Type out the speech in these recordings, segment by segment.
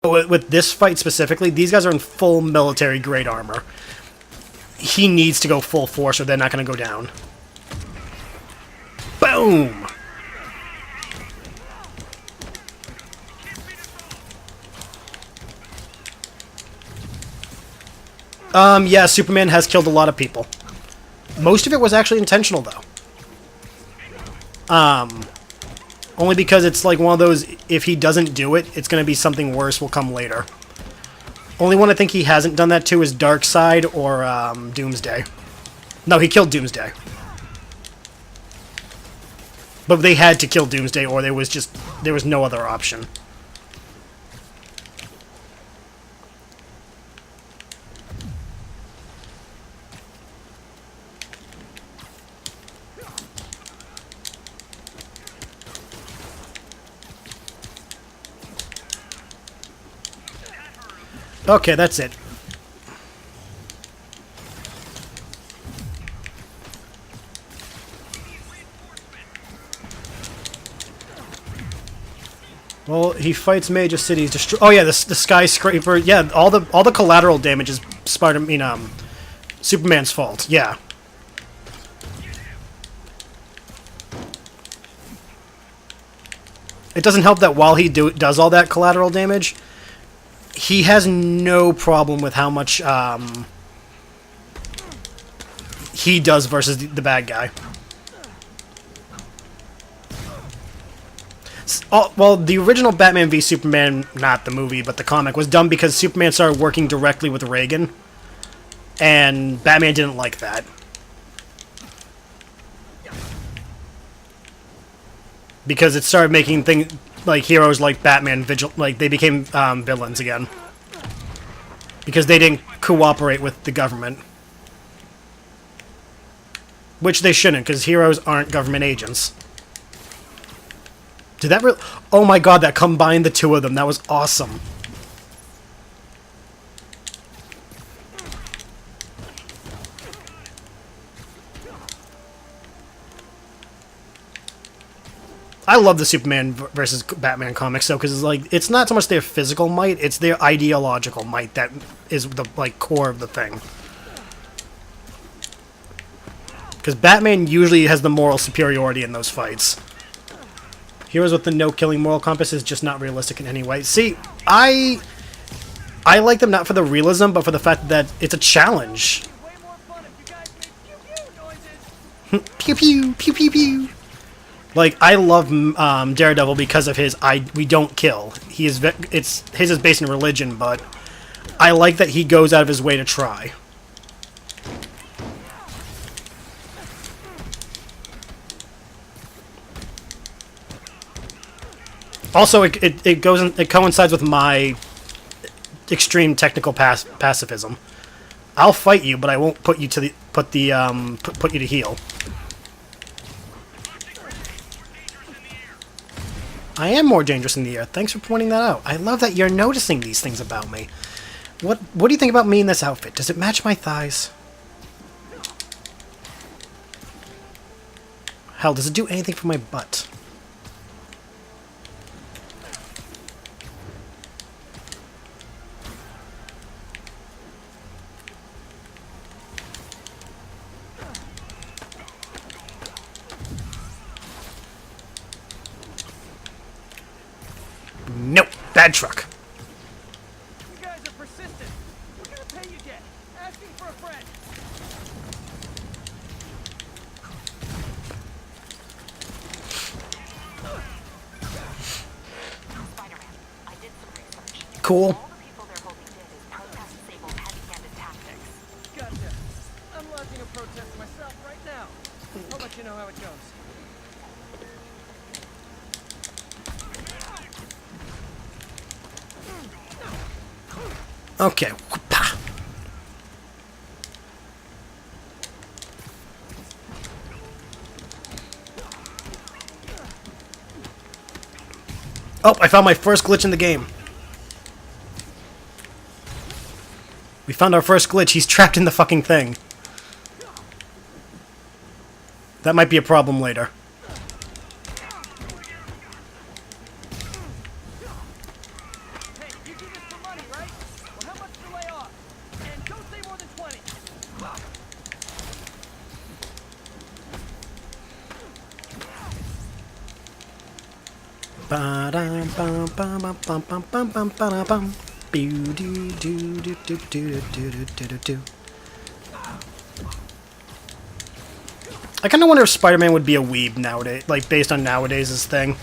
With this fight specifically, these guys are in full military grade armor. He needs to go full force or they're not going to go down. Boom! Yeah, Superman has killed a lot of people. Most of it was actually intentional, though. Only because it's like one of those, if he doesn't do it, it's going to be something worse will come later. Only one I think he hasn't done that to is Darkseid or Doomsday. No, he killed Doomsday. But they had to kill Doomsday or there was no other option. Okay, that's it. Well, he fights major cities. Oh yeah, the skyscraper. Yeah, all the collateral damage is Superman's fault. Yeah. It doesn't help that while he does all that collateral damage, he has no problem with how much he does versus the bad guy. Well, the original Batman v Superman, not the movie, but the comic, was done because Superman started working directly with Reagan, and Batman didn't like that. Because it started making things like heroes like Batman they became villains again. Because they didn't cooperate with the government. Which they shouldn't, because heroes aren't government agents. Did that really... Oh my god, that combined the two of them. That was awesome. I love the Superman versus Batman comics, though, because it's not so much their physical might, it's their ideological might that is the core of the thing. Because Batman usually has the moral superiority in those fights. Heroes with the no-killing moral compass is just not realistic in any way. See, I like them not for the realism, but for the fact that it's a challenge. Pew pew pew pew pew. Like, I love Daredevil because of his we don't kill. His is based in religion, but I like that he goes out of his way to try. Also, it coincides with my extreme technical pacifism. I'll fight you, but I won't put you to put you to heal. I am more dangerous in the air. Thanks for pointing that out. I love that you're noticing these things about me. What do you think about me in this outfit? Does it match my thighs? Hell, does it do anything for my butt? Nope, bad truck. You guys are persistent. What kind of pay you get? Asking for a friend. Spider-Man, I did some research. Cool. All the people they're hoping did is protest disabled heavy-handed tactics. Gotcha. I'm launching a protest myself right now. I'll let you know how it goes. Okay. Oh, I found my first glitch in the game. We found our first glitch. He's trapped in the fucking thing. That might be a problem later. Hey, you do this Ba-dum, bum, bum, bum, bum, bum, bum, bum, ba-da-bum. Boo-doo-doo-doo-doo-doo-doo-doo-doo. I kind of wonder if Spider-Man would be a weeb nowadays, like based on nowadays' thing.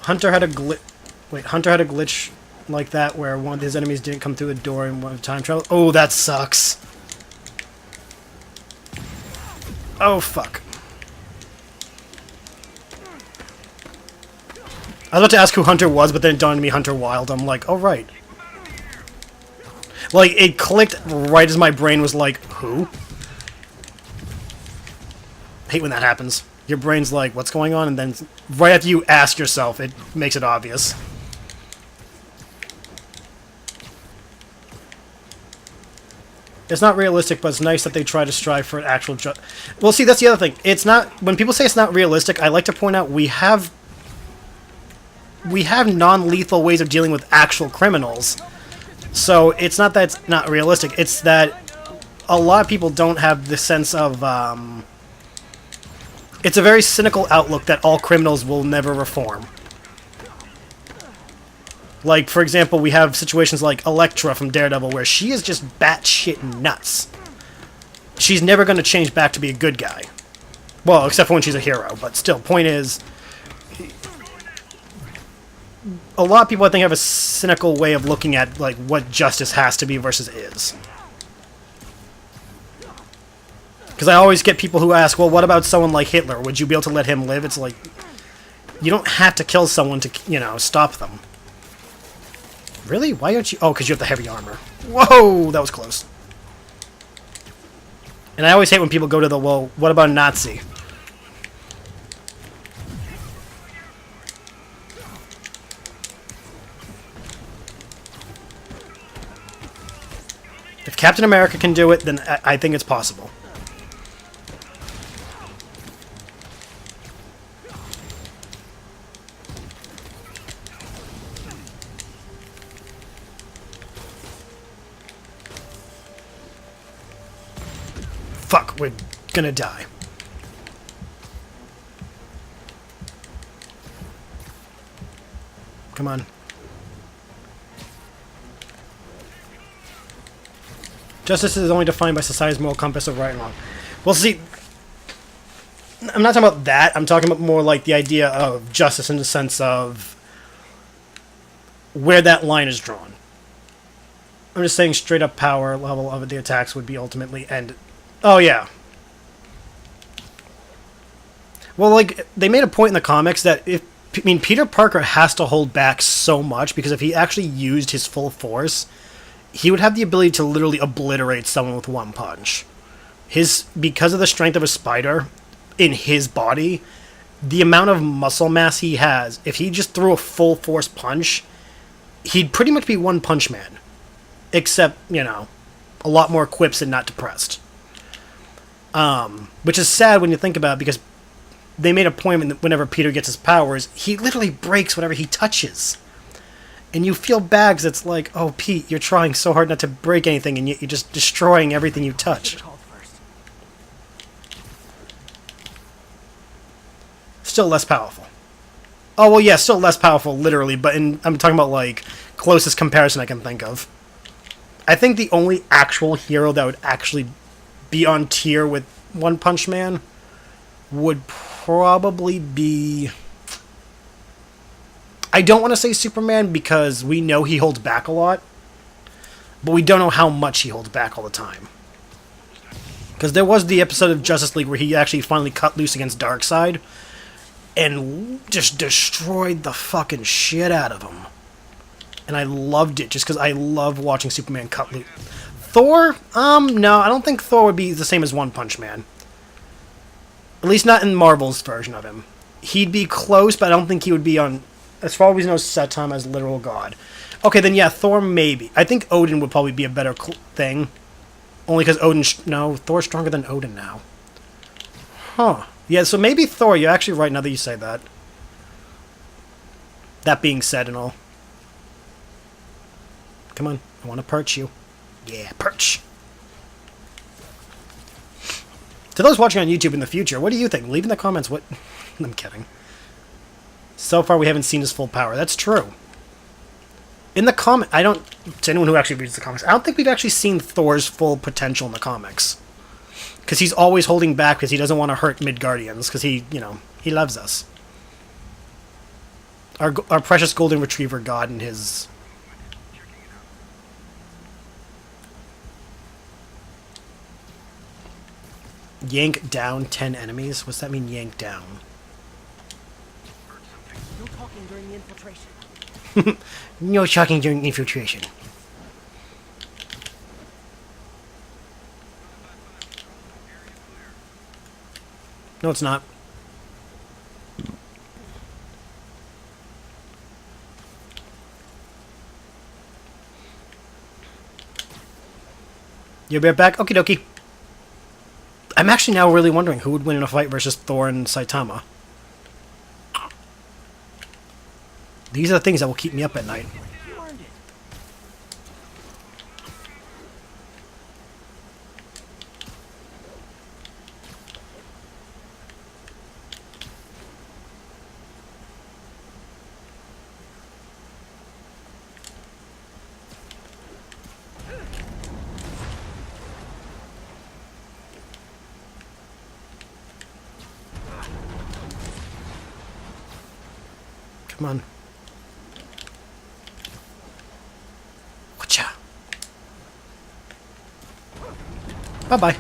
Hunter had a glitch like that where one of his enemies didn't come through the door and one time travel. Oh, that sucks. Oh, fuck. I was about to ask who Hunter was, but then it dawned on me Hunter Wilde. I'm like, oh, right. Like, it clicked right as my brain was like, who? Hate when that happens. Your brain's like, what's going on? And then right after you ask yourself, it makes it obvious. It's not realistic, but it's nice that they try to strive for an actual well, see, that's the other thing. It's not... When people say it's not realistic, I like to point out we have non-lethal ways of dealing with actual criminals. So it's not that it's not realistic. It's that a lot of people don't have the sense of... It's a very cynical outlook that all criminals will never reform. Like, for example, we have situations like Elektra from Daredevil, where she is just batshit nuts. She's never going to change back to be a good guy. Well, except for when she's a hero, but still, point is... A lot of people, I think, have a cynical way of looking at, like, what justice has to be versus is. Because I always get people who ask, well, what about someone like Hitler? Would you be able to let him live? It's like, you don't have to kill someone to, you know, stop them. Really? Why aren't you... Oh, because you have the heavy armor. Whoa! That was close. And I always hate when people go to the, well, what about a Nazi? If Captain America can do it, then I think it's possible. Fuck, we're gonna die. Come on. Justice is only defined by society's moral compass of right and wrong. Well, see, I'm not talking about that. I'm talking about more like the idea of justice in the sense of where that line is drawn. I'm just saying straight up power level of the attacks would be ultimately ended. Oh, yeah. Well, like, they made a point in the comics that Peter Parker has to hold back so much because if he actually used his full force, he would have the ability to literally obliterate someone with one punch. Because of the strength of a spider in his body, the amount of muscle mass he has, if he just threw a full force punch, he'd pretty much be One Punch Man. Except, you know, a lot more quips and not depressed. Which is sad when you think about it, because they made a point whenever Peter gets his powers, he literally breaks whatever he touches. And you feel bad because it's like, oh, Pete, you're trying so hard not to break anything, and yet you're just destroying everything you touch. Still less powerful. Oh, well, yeah, still less powerful, literally, but I'm talking about, like, closest comparison I can think of. I think the only actual hero that would actually be on tier with One Punch Man would probably be... I don't want to say Superman because we know he holds back a lot, but we don't know how much he holds back all the time. Because there was the episode of Justice League where he actually finally cut loose against Darkseid and just destroyed the fucking shit out of him. And I loved it just because I love watching Superman cut loose. Thor? No, I don't think Thor would be the same as One Punch Man. At least not in Marvel's version of him. He'd be close, but I don't think he would be on... As far as we know, Saitama as literal god. Okay, then yeah, Thor maybe. I think Odin would probably be a better thing. Only because Odin... No, Thor's stronger than Odin now. Huh. Yeah, so maybe Thor. You're actually right now that you say that. That being said and all. Come on, I want to perch you. Yeah, perch. To those watching on YouTube in the future, what do you think? Leave in the comments what... I'm kidding. So far, we haven't seen his full power. That's true. In the comic... I don't... To anyone who actually reads the comics, I don't think we've actually seen Thor's full potential in the comics. Because he's always holding back because he doesn't want to hurt Midgardians. Because he, you know, he loves us. Our precious golden retriever god and his... Yank down 10 enemies? What's that mean, yank down? No talking during the infiltration. No talking during infiltration. No, it's not. You'll be right back? Okie dokie. I'm actually now really wondering who would win in a fight versus Thor and Saitama. These are the things that will keep me up at night. You earned it. Come on. Whatcha? Bye-bye.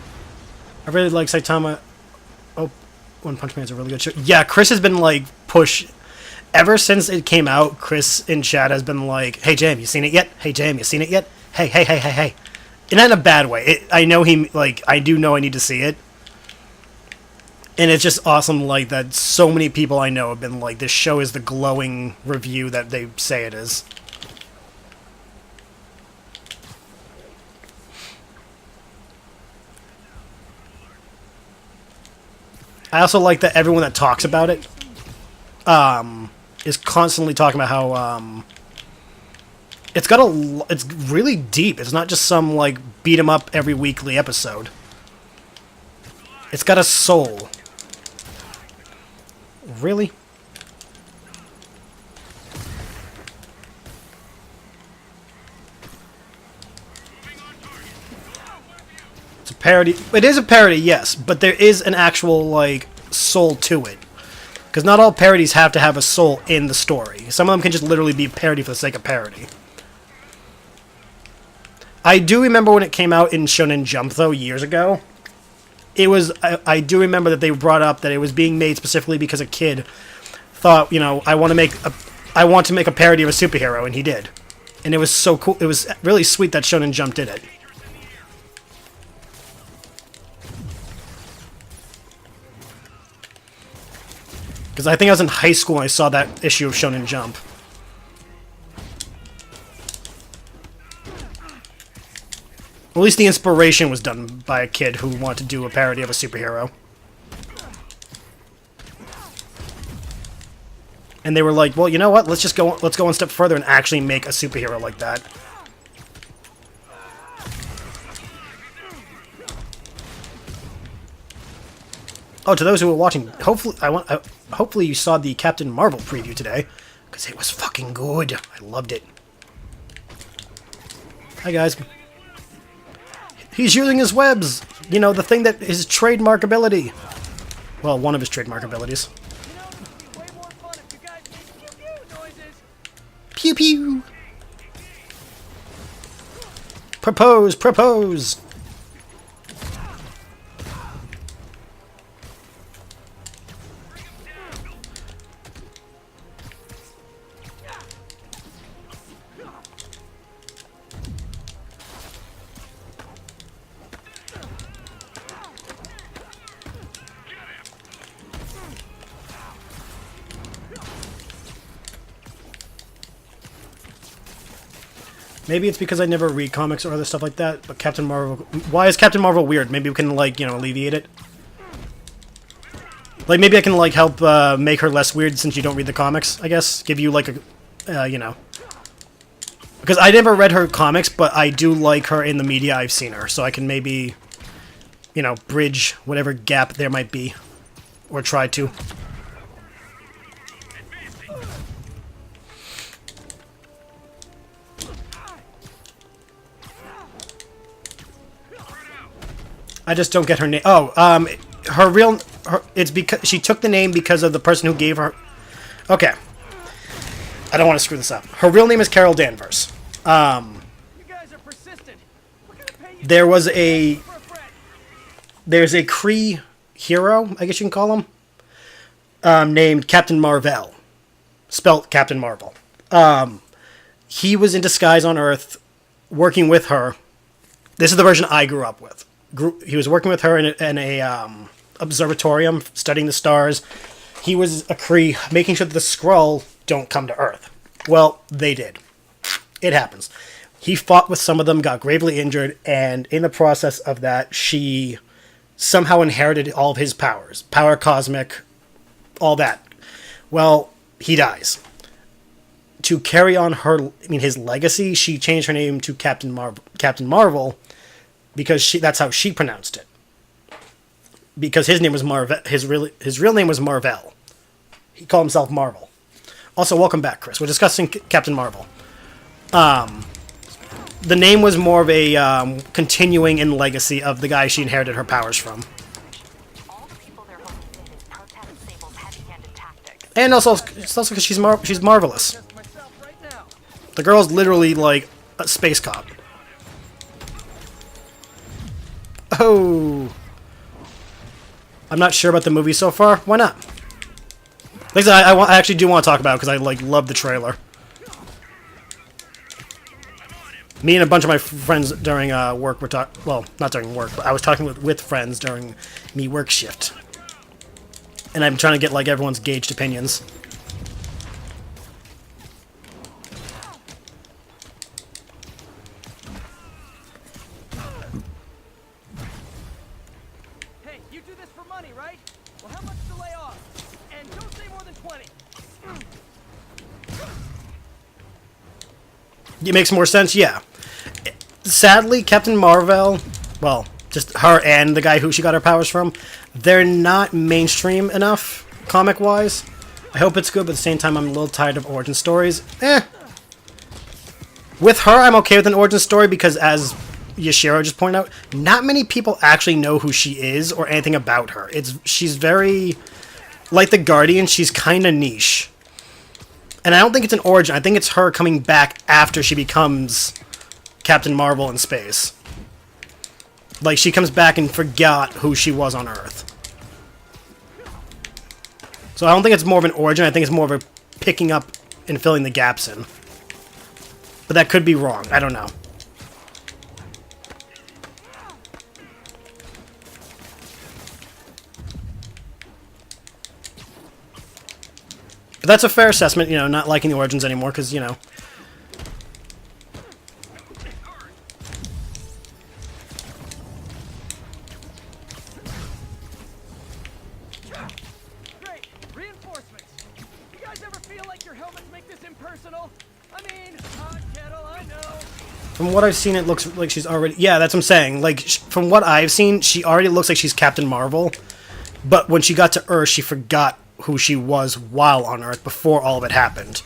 I really like Saitama. Oh, One Punch Man is a really good show. Yeah, Chris has been, like, push... Ever since it came out, Chris in chat has been like, hey, Jam, you seen it yet? Hey, Jam, you seen it yet? Hey, hey, hey, hey, hey. And not in a bad way. I know he, like, I do know I need to see it. And it's just awesome, like, that so many people I know have been like, this show is the glowing review that they say it is. I also like that everyone that talks about it is constantly talking about how it's really deep. It's not just some, like, beat 'em up every weekly episode. It's got a soul. Really? It's a parody. It is a parody, yes, but there is an actual, like, soul to it. Because not all parodies have to have a soul in the story. Some of them can just literally be parody for the sake of parody. I do remember when it came out in Shonen Jump, though, years ago. It was, I do remember that they brought up that it was being made specifically because a kid thought, you know, I want to make a parody of a superhero, and he did. And it was so cool. It was really sweet that Shonen Jump did it. Because I think I was in high school when I saw that issue of Shonen Jump. At least the inspiration was done by a kid who wanted to do a parody of a superhero. And they were like, well, you know what? Let's go one step further and actually make a superhero like that. Oh, to those who are watching, hopefully you saw the Captain Marvel preview today, because it was fucking good. I loved it. Hi, guys. He's using his webs! You know, the thing that is trademark ability. Well, one of his trademark abilities. You know, it'd be way more fun if you guys made pew-pew noises. Pew pew! Propose! Propose! Maybe it's because I never read comics or other stuff like that, but Captain Marvel... Why is Captain Marvel weird? Maybe we can, like, you know, alleviate it? Like, maybe I can, like, help make her less weird since you don't read the comics, I guess? Give you, like, a... you know. Because I never read her comics, but I do like her in the media I've seen her, so I can maybe... you know, bridge whatever gap there might be. Or try to. I just don't get her name. Oh, it's because she took the name because of the person who gave her. Okay, I don't want to screw this up. Her real name is Carol Danvers. You guys are persistent. We're gonna pay you There's for a friend. a Kree hero, I guess you can call him, named Captain Marvel, spelt Captain Marvel. He was in disguise on Earth, working with her. This is the version I grew up with. He was working with her in a observatorium, studying the stars. He was a Kree, making sure that the Skrull don't come to Earth. Well, they did. It happens. He fought with some of them, got gravely injured, and in the process of that, she somehow inherited all of his powers. Power cosmic, all that. Well, he dies. To carry on his legacy, she changed her name to Captain Marvel, because that's how she pronounced it. Because his name was his real name was Marvel. He called himself Marvel. Also, welcome back, Chris. We're discussing Captain Marvel. The name was more of a continuing in legacy of the guy she inherited her powers from. All the people they're hoping in is protest Sable's heavy-handed tactics. And also, it's also because she's marvelous. Protest myself right now. The girl's literally like a space cop. Oh. I'm not sure about the movie so far. Why not? Like I said, I actually do want to talk about it because I love the trailer. Me and a bunch of my friends during work were talking. Well, not during work, but I was talking with friends during me work shift, and I'm trying to get everyone's gauged opinions. Hey, you do this for money, right? Well, how much to lay off? And don't say more than 20. It makes more sense, yeah. Sadly, Captain Marvel, well, just her and the guy who she got her powers from, they're not mainstream enough, comic-wise. I hope it's good, but at the same time, I'm a little tired of origin stories. With her, I'm okay with an origin story because, as Yashiro just pointed out, not many people actually know who she is or anything about her. She's very, like the Guardian, she's kind of niche. And I don't think it's an origin. I think it's her coming back after she becomes Captain Marvel in space. Like, she comes back and forgot who she was on Earth. So I don't think it's more of an origin. I think it's more of a picking up and filling the gaps in. But that could be wrong. I don't know. But that's a fair assessment, not liking the origins anymore, because, Great, reinforcements. You guys ever feel like your helmets make this impersonal? I mean, hot kettle, I know. From what I've seen, it looks like she's already... Yeah, that's what I'm saying. Like, from what I've seen, she already looks like she's Captain Marvel. But when she got to Earth, she forgot who she was while on Earth before all of it happened.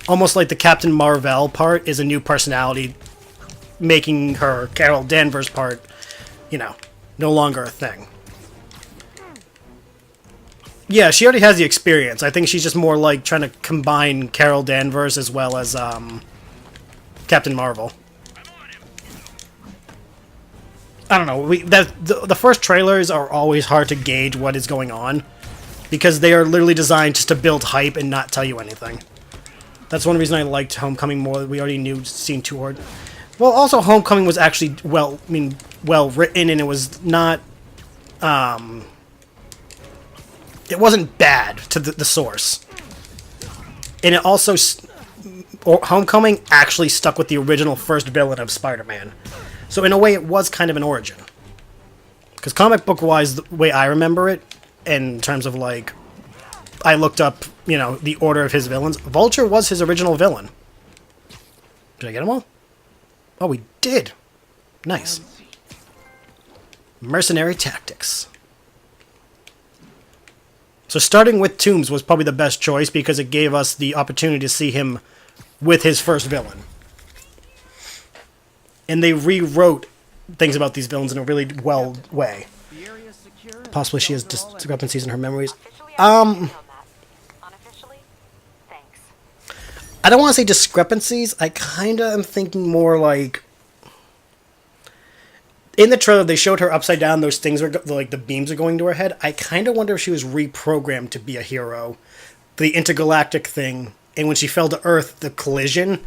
Almost like the Captain Marvel part is a new personality, making her Carol Danvers part, no longer a thing. Yeah, she already has the experience. I think she's just more like trying to combine Carol Danvers as well as Captain Marvel. I don't know. The first trailers are always hard to gauge what is going on, because they are literally designed just to build hype and not tell you anything. That's one reason I liked Homecoming more. We already knew Scene 2 or... Well, also Homecoming was actually well written, and it was not... It wasn't bad to the source. And it also... Homecoming actually stuck with the original first villain of Spider-Man. So in a way, it was kind of an origin. Because comic book-wise, the way I remember it, in terms of, I looked up, the order of his villains. Vulture was his original villain. Did I get them all? Oh, we did. Nice. Mercenary tactics. So starting with Toombs was probably the best choice because it gave us the opportunity to see him with his first villain. And they rewrote things about these villains in a really well way. The area's secure. Possibly she has discrepancies in her memories. Officially, I agree on that. Unofficially, thanks. I don't want to say discrepancies. I kind of am thinking more like... In the trailer, they showed her upside down. Those things were like the beams are going to her head. I kind of wonder if she was reprogrammed to be a hero. The intergalactic thing. And when she fell to Earth, the collision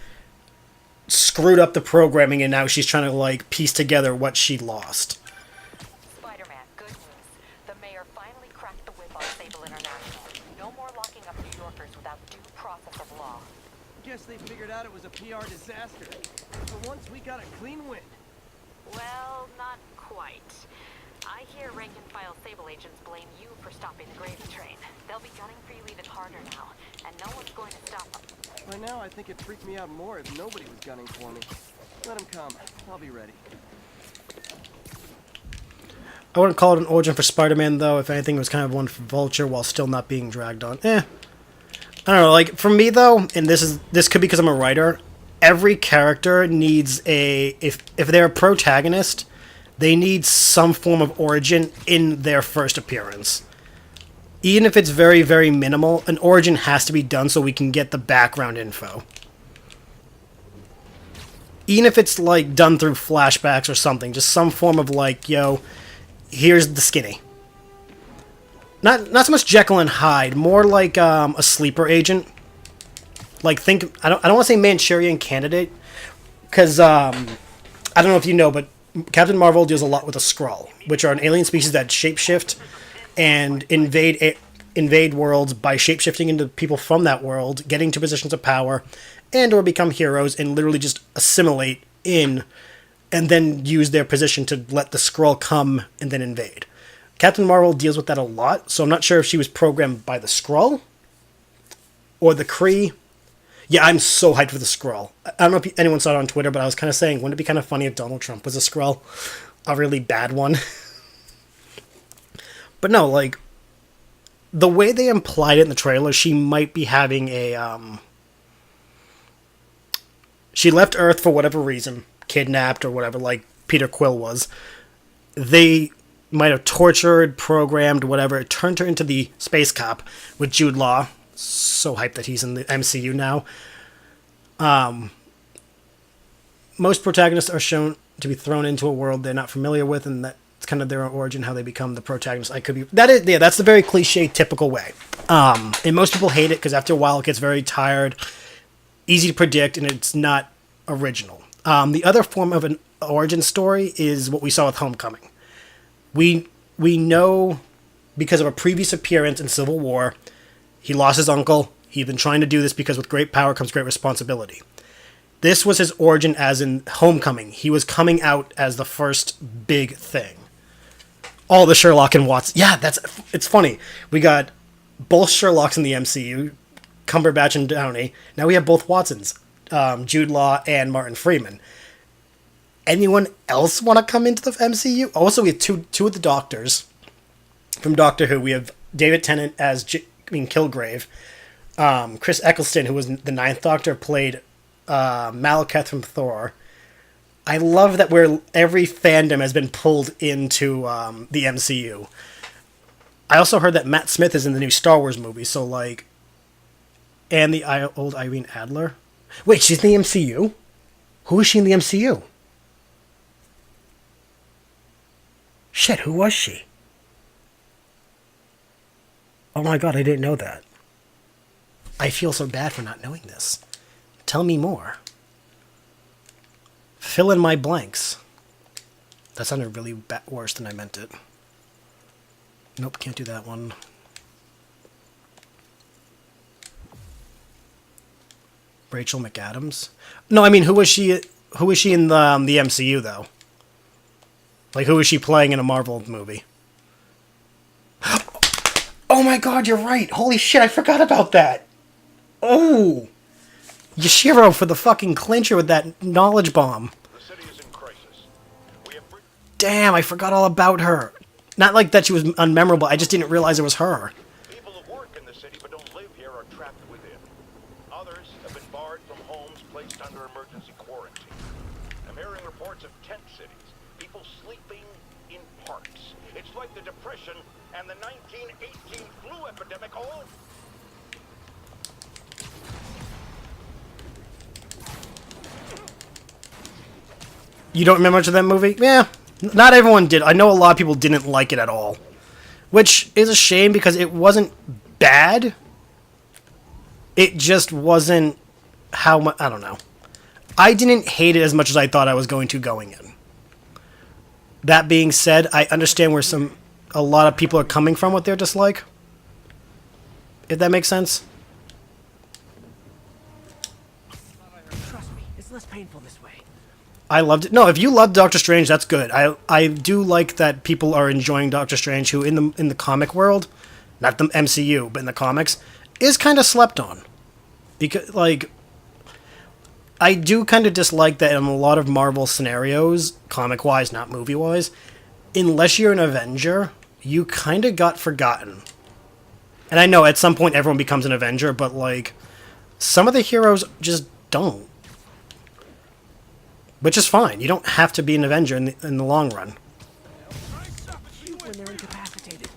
screwed up the programming, and now she's trying to like piece together what she lost. Spider-Man, good news. The mayor finally cracked the whip on Sable International. No more locking up New Yorkers without due process of law. Guess they figured out it was a PR disaster. For once, we got a clean win. Well, not quite. I hear rank-and-file Sable agents blame you for stopping the gravy train. They'll be gunning for you even harder now, and no one's going to stop them. By now, I think it'd freak me out more if nobody was gunning for me. Let them come. I'll be ready. I wouldn't call it an origin for Spider-Man, though. If anything, it was kind of one for Vulture while still not being dragged on. I don't know. Like, for me, though, and this could be because I'm a writer, every character needs a... If they're a protagonist, they need some form of origin in their first appearance. Even if it's very, very minimal, an origin has to be done so we can get the background info. Even if it's, like, done through flashbacks or something. Just some form of, like, yo, here's the skinny. Not so much Jekyll and Hyde, more like a sleeper agent. Like, I don't want to say Manchurian Candidate, because, I don't know if you know, but Captain Marvel deals a lot with a Skrull, which are an alien species that shapeshift and invade worlds by shapeshifting into people from that world, getting to positions of power, and or become heroes and literally just assimilate in and then use their position to let the Skrull come and then invade. Captain Marvel deals with that a lot, so I'm not sure if she was programmed by the Skrull or the Kree. Yeah, I'm so hyped for the Skrull. I don't know if anyone saw it on Twitter, but I was kind of saying, wouldn't it be kind of funny if Donald Trump was a Skrull? A really bad one. But no, like, the way they implied it in the trailer, she might be having a, she left Earth for whatever reason, kidnapped or whatever, like Peter Quill was. They might have tortured, programmed, whatever. It turned her into the space cop with Jude Law. So hyped that he's in the MCU now. Most protagonists are shown to be thrown into a world they're not familiar with, and that's kind of their origin, how they become the protagonist. That's the very cliche, typical way. And most people hate it because after a while it gets very tired, easy to predict, and it's not original. The other form of an origin story is what we saw with Homecoming. We know because of a previous appearance in Civil War, he lost his uncle. He'd been trying to do this because with great power comes great responsibility. This was his origin as in Homecoming. He was coming out as the first big thing. All the Sherlock and Watson. Yeah, it's funny. We got both Sherlocks in the MCU, Cumberbatch and Downey. Now we have both Watsons, Jude Law and Martin Freeman. Anyone else want to come into the MCU? Also, we have two of the Doctors from Doctor Who. We have David Tennant as Kilgrave. Chris Eccleston, who was the Ninth Doctor, played Malekith from Thor. I love that every fandom has been pulled into the MCU. I also heard that Matt Smith is in the new Star Wars movie, so like, and the old Irene Adler. Wait, she's in the MCU? Who is she in the MCU? Shit, who was she? Oh my god, I didn't know that. I feel so bad for not knowing this. Tell me more. Fill in my blanks. That sounded really worse than I meant it. Nope, can't do that one. Rachel McAdams? No, I mean, who was she in the MCU, though? Like, who was she playing in a Marvel movie? Oh my god, you're right! Holy shit, I forgot about that! Oh! Yashiro for the fucking clincher with that knowledge bomb. The city is in crisis. Damn, I forgot all about her. Not like that she was unmemorable, I just didn't realize it was her. People who work in the city but don't live here are trapped within. Others have been barred from homes placed under emergency quarantine. I'm hearing reports of tent cities, people sleeping in parks. It's like the Depression and the 1918 flu epidemic all... You don't remember much of that movie? Yeah, not everyone did. I know a lot of people didn't like it at all. Which is a shame because it wasn't bad. It just wasn't how much... I don't know. I didn't hate it as much as I thought I was going to going in. That being said, I understand where a lot of people are coming from with their dislike. If that makes sense. Trust me, it's less painful this way. I loved it. No, if you love Doctor Strange, that's good. I do like that people are enjoying Doctor Strange, who in the comic world, not the MCU, but in the comics, is kind of slept on. Because, like, I do kind of dislike that in a lot of Marvel scenarios, comic-wise, not movie-wise, unless you're an Avenger, you kind of got forgotten. And I know at some point everyone becomes an Avenger, but, like, some of the heroes just don't. Which is fine. You don't have to be an Avenger in the long run. When they're incapacitated.